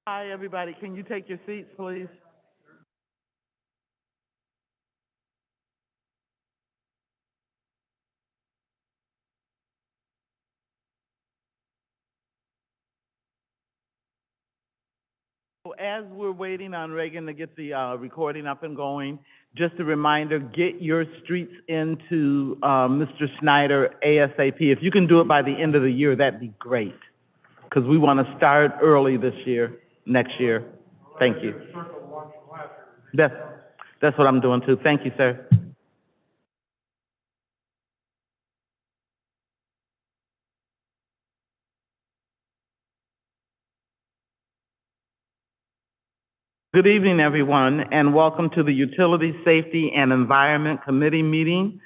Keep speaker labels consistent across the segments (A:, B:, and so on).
A: Hi, everybody. Can you take your seats, please? So as we're waiting on Reagan to get the recording up and going, just a reminder, get your streets into Mr. Schneider ASAP. If you can do it by the end of the year, that'd be great, because we want to start early this year, next year. Thank you. That's, that's what I'm doing too. Thank you, sir. Good evening, everyone, and welcome to the Utility Safety and Environment Committee meeting.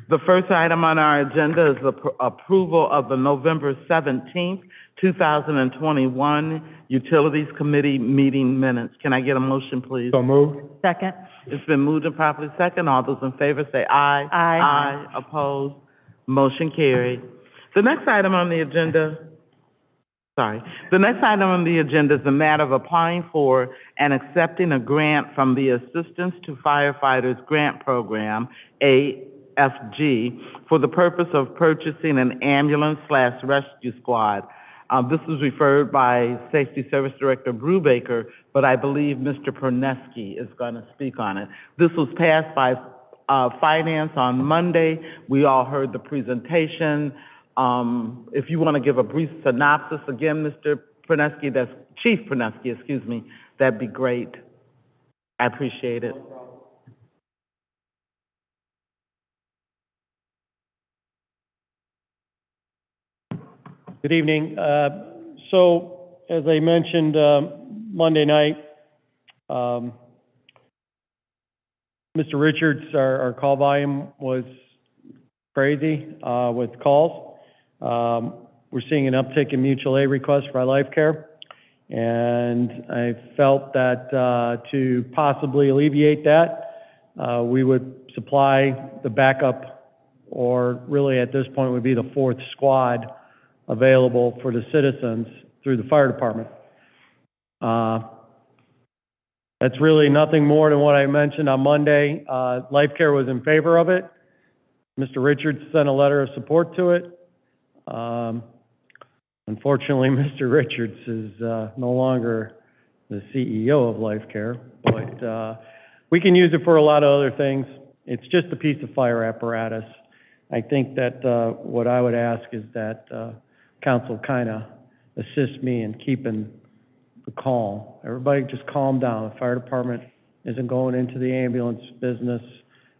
A: The first item on our agenda is the approval of the November 17th, 2021 Utilities Committee meeting minutes. Can I get a motion, please?
B: So moved.
C: Second.
A: It's been moved and properly second. All those in favor say aye.
C: Aye.
A: Aye. Opposed? Motion carried. The next item on the agenda is the matter of applying for and accepting a grant from the Assistance to Firefighters Grant Program, AFG, for the purpose of purchasing an ambulance/rescue squad. This was referred by Safety Service Director Brubaker, but I believe Mr. Perneski is going to speak on it. This was passed by Finance on Monday. We all heard the presentation. If you want to give a brief synopsis again, Mr. Perneski, that's Chief Perneski, excuse me, that'd be great. I appreciate it.
B: Good evening. So, as I mentioned Monday night, Mr. Richards, our call volume was crazy with calls. We're seeing an uptick in mutual aid requests for our life care, and I felt that to possibly alleviate that, we would supply the backup, or really at this point would be the fourth squad available for the citizens through the fire department. That's really nothing more than what I mentioned on Monday. Life Care was in favor of it. Mr. Richards sent a letter of support to it. Unfortunately, Mr. Richards is no longer the CEO of Life Care, but we can use it for a lot of other things. It's just a piece of fire apparatus. I think that what I would ask is that council kind of assist me in keeping the calm. Everybody just calm down. The fire department isn't going into the ambulance business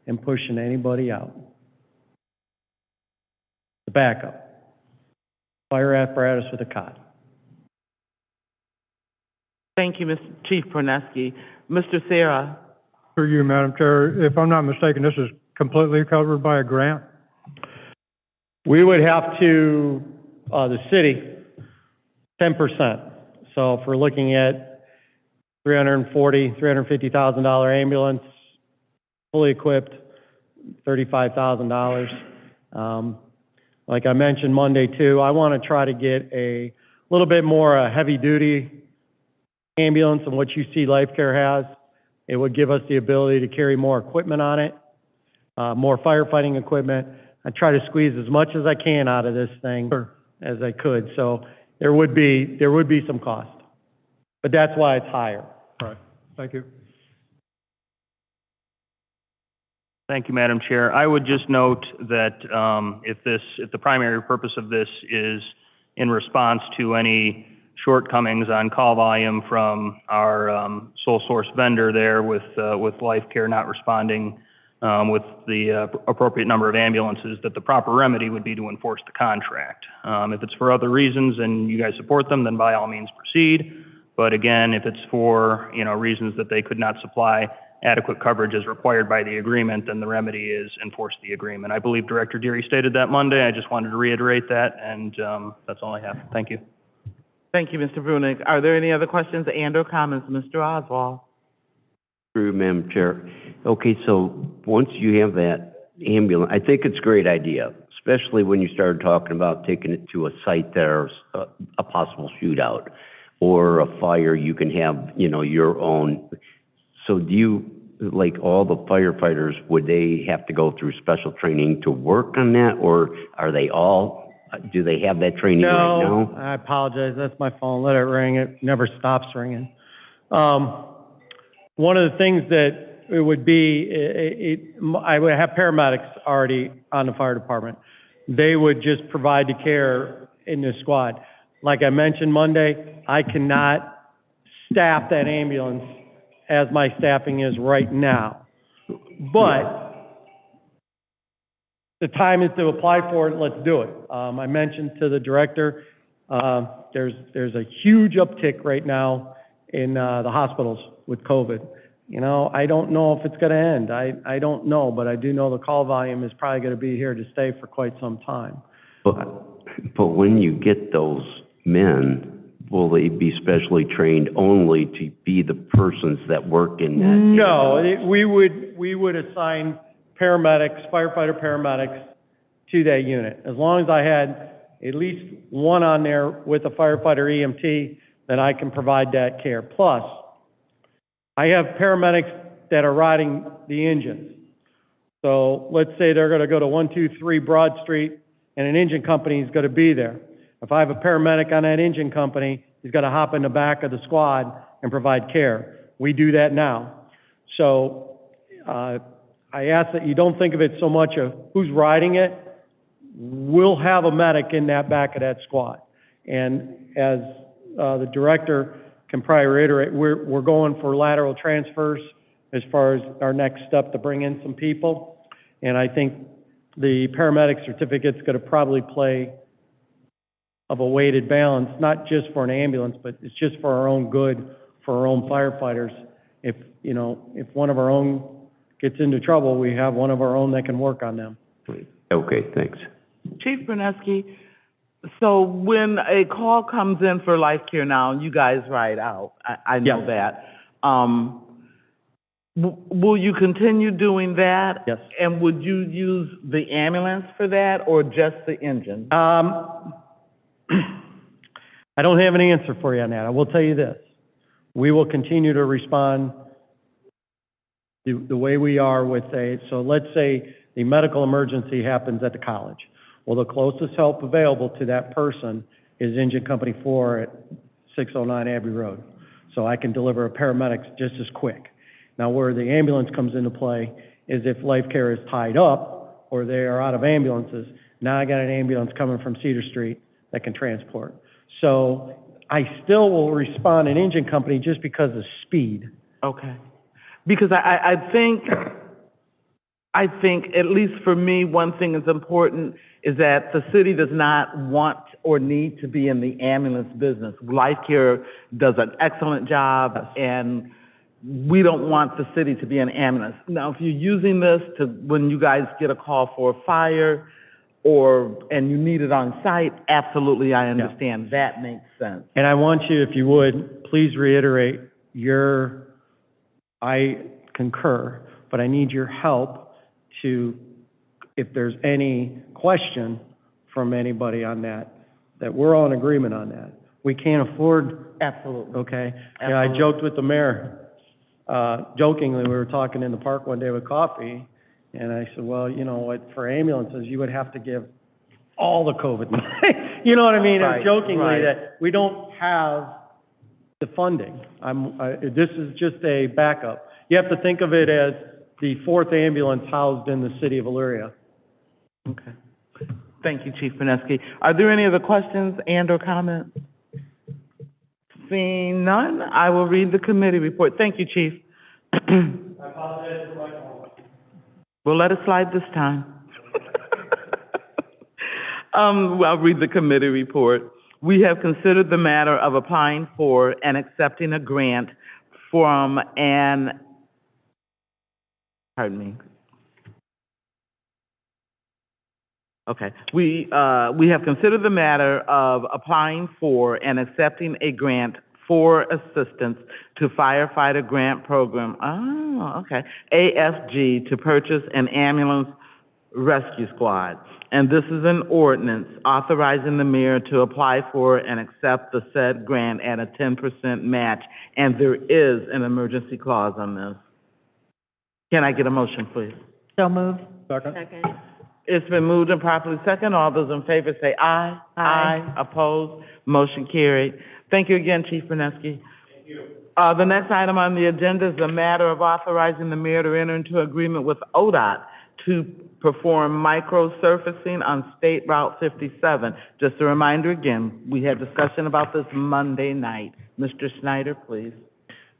B: and pushing anybody out. The backup. Fire apparatus with a cot.
A: Thank you, Mr. Chief Perneski. Mr. Serra.
D: For you, Madam Chair, if I'm not mistaken, this is completely covered by a grant?
B: We would have to, the city, 10%. So if we're looking at $350,000 ambulance, fully equipped, $35,000. Like I mentioned Monday too, I want to try to get a little bit more heavy-duty ambulance than what you see Life Care has. It would give us the ability to carry more equipment on it, more firefighting equipment. I try to squeeze as much as I can out of this thing as I could. So there would be some cost, but that's why it's higher.
D: All right. Thank you.
E: Thank you, Madam Chair. I would just note that if the primary purpose of this is in response to any shortcomings on call volume from our sole source vendor there with Life Care not responding with the appropriate number of ambulances, that the proper remedy would be to enforce the contract. If it's for other reasons and you guys support them, then by all means proceed. But again, if it's for reasons that they could not supply adequate coverage as required by the agreement, then the remedy is enforce the agreement. I believe Director Deary stated that Monday. I just wanted to reiterate that, and that's all I have. Thank you.
A: Thank you, Mr. Brunig. Are there any other questions and or comments? Mr. Oswald.
F: Through, Madam Chair. Okay, so once you have that ambulance, I think it's a great idea, especially when you started talking about taking it to a site there's a possible shootout. or a fire, you can have, you know, your own. So do you, like all the firefighters, would they have to go through special training to work on that, or are they all, do they have that training right
B: No,
F: now?
B: I apologize, that's my phone, let it ring, it never stops ringing. One of the things that it would be, I would have paramedics already on the fire department. They would just provide the care in the squad. Like I mentioned Monday, I cannot staff that ambulance as my staffing is right now. But the time is to apply for it, let's do it. I mentioned to the director, there's a huge uptick right now in the hospitals with COVID. You know, I don't know if it's gonna end. I don't know, but I do know the call volume is probably gonna be here to stay for quite some time.
F: But when you get those men, will they be specially trained only to be the persons that work in that?
B: No, we would assign paramedics, firefighter paramedics to that unit. As long as I had at least one on there with a firefighter EMT, then I can provide that care. Plus, I have paramedics that are riding the engines. So let's say they're gonna go to 123 Broad Street and an engine company is gonna be there. If I have a paramedic on that engine company, he's gotta hop in the back of the squad and provide care. We do that now. So, I ask that you don't think of it so much of who's riding it. We'll have a medic in that back of that squad. And as, the director can probably reiterate, we're going for lateral transfers as far as our next step to bring in some people. And I think the paramedic certificate's gonna probably play of a weighted balance, not just for an ambulance, but it's just for our own good, for our own firefighters. If, you know, if one of our own gets into trouble, we have one of our own that can work on them.
F: Okay, thanks.
A: Chief Berneski, so when a call comes in for Life Care Now, you guys ride out, I know
B: Yes.
A: that. Will you continue doing that?
B: Yes.
A: And would you use the ambulance for that or just the engine?
B: I don't have an answer for you on that. I will tell you this. We will continue to respond the way we are with so let's say the medical emergency happens at the college. Well, the closest help available to that person is Engine Company 4 at 609 Abbey Road. So I can deliver a paramedic just as quick. Now, where the ambulance comes into play is if Life Care is tied up or they are out of ambulances, now I got an ambulance coming from Cedar Street that can transport. So I still will respond an Engine Company just because of speed.
A: Okay. Because I think, at least for me, one thing that's important is that the city does not want or need to be in the ambulance business. Life Care does an excellent job, and we don't want the city to be an ambulance. Now, if you're using this to, when you guys get a call for a fire, and you need it on site, absolutely, I understand. Yeah. That makes sense.
B: And I want you, if you would, please reiterate I concur, but I need your help to, if there's any question from anybody on that we're all in agreement on that. We can't afford.
A: Absolutely.
B: Okay?
A: Absolutely.
B: Yeah, I joked with the mayor, jokingly, we were talking in the park one day with coffee, and I said, well, you know what, for ambulances, you would have to give all the COVID money. You know what I mean?
A: Right,
B: Jokingly, that we don't have the funding. This is just a backup. You have to think of it as the fourth ambulance housed in the city of Elyria.
A: Okay. Thank you, Chief Berneski. Are there any other questions and/or comments? Seeing none, I will read the committee report. Thank you, Chief.
B: I apologize for my phone.
A: We'll let it slide this time. I'll read the committee report. We have considered the matter of applying for and accepting a grant from We have considered the matter of applying for and accepting a grant for assistance to firefighter grant program, AFG, to purchase an ambulance Rescue Squad. And this is an ordinance authorizing the mayor to apply for and accept the said grant at a 10% match. And there is an emergency clause on this. Can I get a motion, please?
C: So moved.
D: Second?
A: It's been moved and properly second. All those in favor say aye.
C: Aye.
A: Opposed? Motion carried. Thank you again, Chief Berneski. Thank you. The next item on the agenda is the matter of authorizing the mayor to enter into agreement with ODOT to perform micro-surfacing on State Route 57. Just a reminder again, we had discussion about this Monday night. Mr. Snyder, please.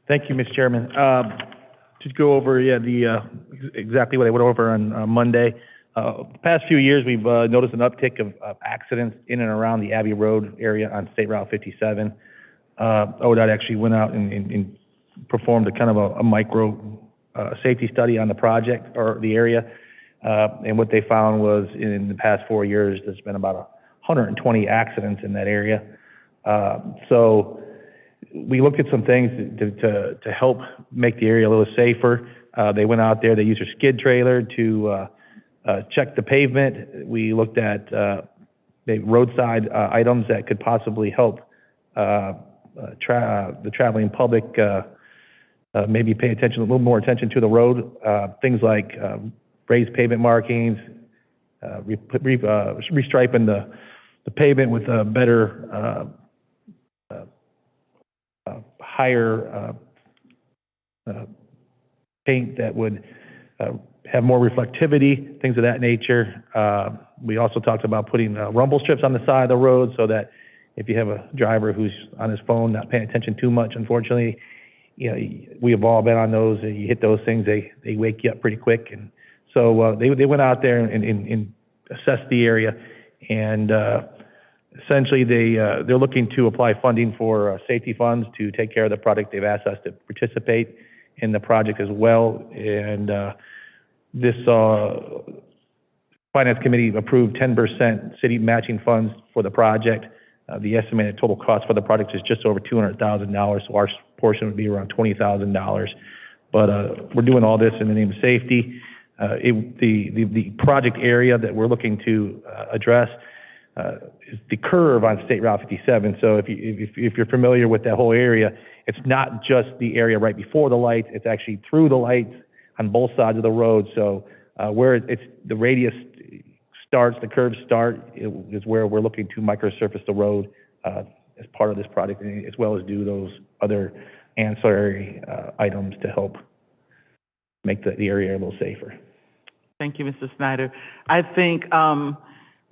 G: Thank you, Mr. Chairman. To go over, exactly what I went over on Monday. The past few years, we've noticed an uptick of accidents in and around the Abbey Road area on State Route 57. ODOT actually went out and performed a kind of a micro safety study on the project or the area. And what they found was in the past 4 years, there's been about 120 accidents in that area. So we looked at some things to help make the area a little safer. They went out there, they used their skid trailer to check the pavement. We looked at roadside items that could possibly help the traveling public maybe pay attention, a little more attention to the road. Things like raised pavement markings, restriping the pavement with a better, higher paint that would have more reflectivity, things of that nature. We also talked about putting rumble strips on the side of the road so that if you have a driver who's on his phone not paying attention too much, unfortunately, you know, we have all been on those. You hit those things, they wake you up pretty quick. And so they went out there and assessed the area, and essentially they're looking to apply funding for safety funds to take care of the project. They've asked us to participate in the project as well, and this Finance Committee approved 10% city matching funds for the project. The estimated total cost for the project is just over $200,000, so our portion would be around $20,000. But we're doing all this in the name of safety. The project area that we're looking to address is the curve on State Route 57. So if you're familiar with that whole area, it's not just the area right before the lights, it's actually through the lights on both sides of the road. So where it's the radius starts, the curves start, is where we're looking to microsurface the road as part of this project, as well as do those other ancillary items to help make the area a little safer.
A: Thank you, Mr. Snyder. I think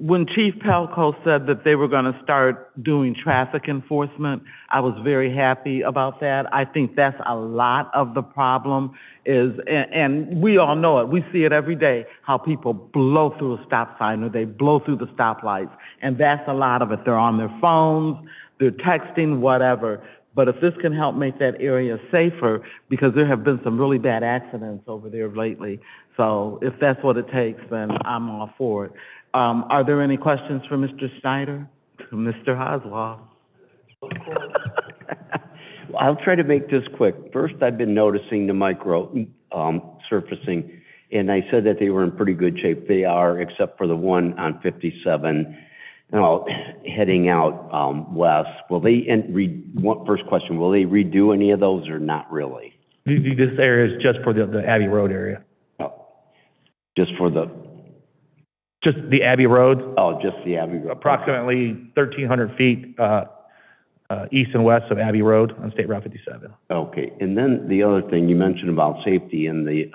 A: when Chief Pelco said that they were going to start doing traffic enforcement, I was very happy about that. I think that's a lot of the problem is, and we all know it, we see it every day, how people blow through a stop sign or they blow through the stoplights, and that's a lot of it. They're on their phones, they're texting, whatever. But if this can help make that area safer, because there have been some really bad accidents over there lately. So if that's what it takes, then I'm all for it. Are there any questions for Mr. Snyder? Mr. Oswald?
F: I'll try to make this quick. First, I've been noticing the micro surfacing, and I said that they were in pretty good shape. They are, except for the one on 57, heading out west. Will they, first question, will they redo any of those or not really?
G: This area is just for the Abbey Road area.
F: Oh, just for the...
G: Just the Abbey Road.
F: Oh, just the Abbey Road.
G: Approximately 1,300 feet east and west of Abbey Road on State Route 57.
F: Okay, and then the other thing you mentioned about safety and the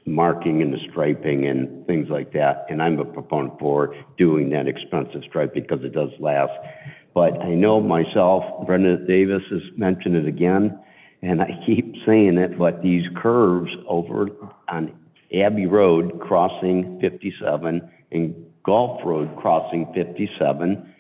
F: marking and the striping and things like that, and I'm a proponent for doing that expensive striping because it does last. But I know myself, Brenda Davis has mentioned it again, and I keep saying it, but these curves over on Abbey Road crossing 57 and Gulf Road crossing 57,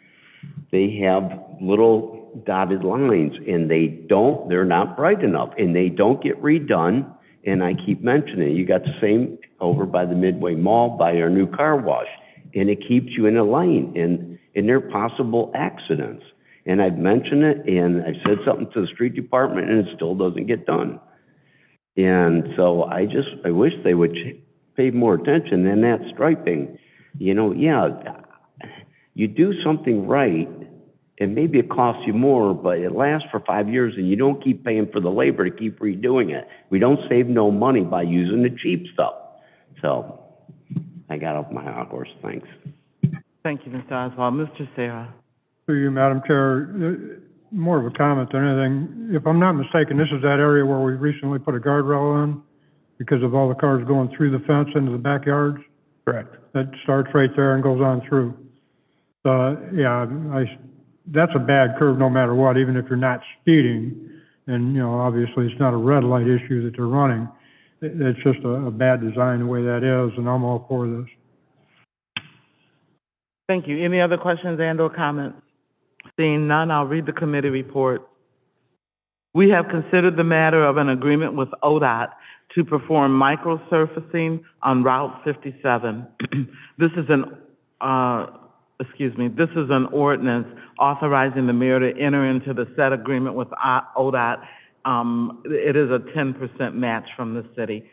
F: they have little dotted lines, and they're not bright enough, and they don't get redone. And I keep mentioning it. You got the same over by the Midway Mall by our new car wash, and it keeps you in a lane, and there are possible accidents. And I've mentioned it, and I've said something to the street department, and it still doesn't get done. And so I wish they would paid more attention than that striping. You know, yeah, you do something right, and maybe it costs you more, but it lasts for 5 years, and you don't keep paying for the labor to keep redoing it. We don't save no money by using the cheap stuff. So, I got off my high horse, thanks.
A: Thank you, Mr. Oswald. Mr. Sarah.
D: Through you, Madam Chair, more of a comment than anything. If I'm not mistaken, this is that area where we recently put a guardrail in because of all the cars going through the fence into the backyards.
G: Correct.
D: That starts right there and goes on through. So, yeah, that's a bad curve no matter what, even if you're not speeding. And, you know, obviously it's not a red light issue that they're running. It's just a bad design the way that is, and I'm all for this.
A: Thank you. Any other questions and/or comments? Seeing none, I'll read the committee report. We have considered the matter of an agreement with ODOT to perform microsurfacing on Route 57. This is an ordinance authorizing the mayor to enter into the said agreement with ODOT. It is a 10% match from the city.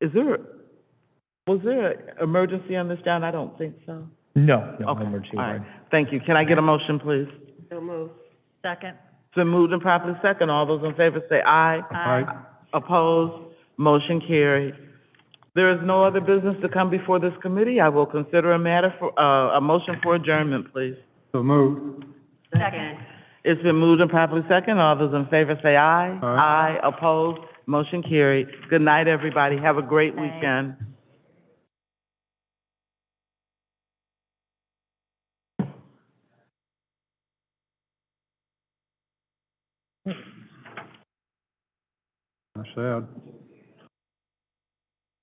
A: Was there an emergency on this, John? I don't think so.
G: No,
A: Okay,
G: emergency.
A: all right. Thank you. Can I get a motion, please?
C: So moved. Second.
A: It's been moved and properly second. All those in favor say aye.
C: Aye.
A: Opposed? Motion carried. There is no other business to come before this committee. I will consider a motion for adjournment, please.
D: So moved.
C: Second.
A: It's been moved and properly second. All those in favor say aye.
D: Aye.
A: Aye. Opposed? Motion carried. Good night, everybody. Have a great
C: Thanks.
A: weekend.
D: Sad.